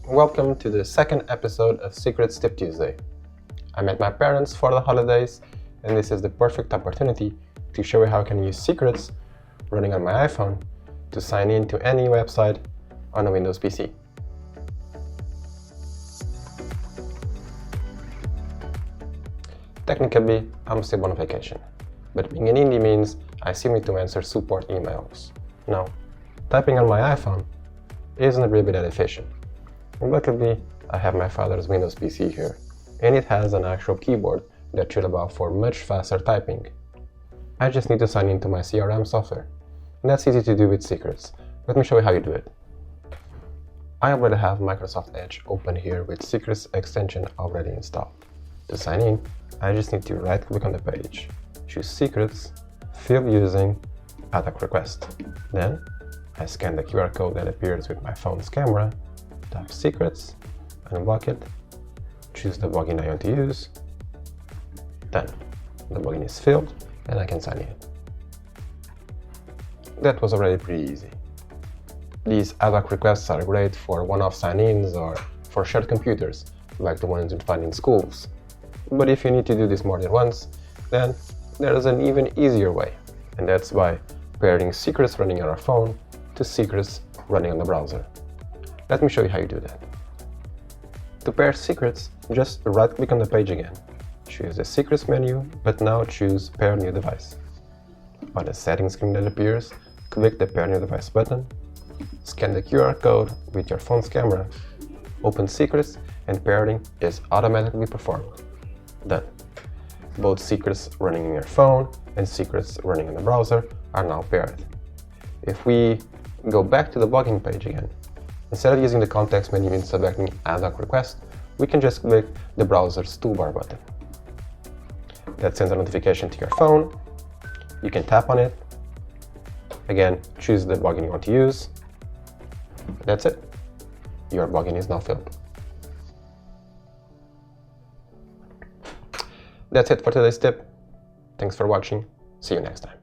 Welcome to the second episode of Secrets Tip Tuesday. I met my parents for the holidays, and this is the perfect opportunity to show you how I can use secrets running on my iPhone to sign in to any website on a Windows PC. Technically, I'm still on vacation, but being an indie means I still need to answer support emails. Now, typing on my iPhone isn't really that efficient. Luckily, I have my father's Windows PC here, and it has an actual keyboard that should allow for much faster typing. I just need to sign into my CRM software, and that's easy to do with secrets. Let me show you how you do it. I already have Microsoft Edge open here with Secrets extension already installed. To sign in, I just need to right-click on the page, choose Secrets, fill using Hoc Requests. Then, I scan the QR code that appears with my phone's camera, tap Secrets, unblock it, choose the login I want to use. Done. The login is filled, and I can sign in. That was already pretty easy. These Hoc requests are great for one-off sign-ins or for shared computers, like the ones you find in schools. But if you need to do this more than once, then there is an even easier way, and that's by pairing secrets running on our phone to secrets running on the browser. Let me show you how you do that. To pair secrets, just right-click on the page again, choose the Secrets menu, but now choose Pair New Device. On the settings screen that appears, click the Pair New Device button, scan the QR code with your phone's camera, open Secrets, and pairing is automatically performed. Done. Both secrets running in your phone and secrets running in the browser are now paired. If we go back to the login page again, instead of using the context menu and selecting Add Hoc Request, we can just click the browser's toolbar button. That sends a notification to your phone. You can tap on it. Again, choose the login you want to use. That's it. Your login is now filled. That's it for today's tip. Thanks for watching. See you next time.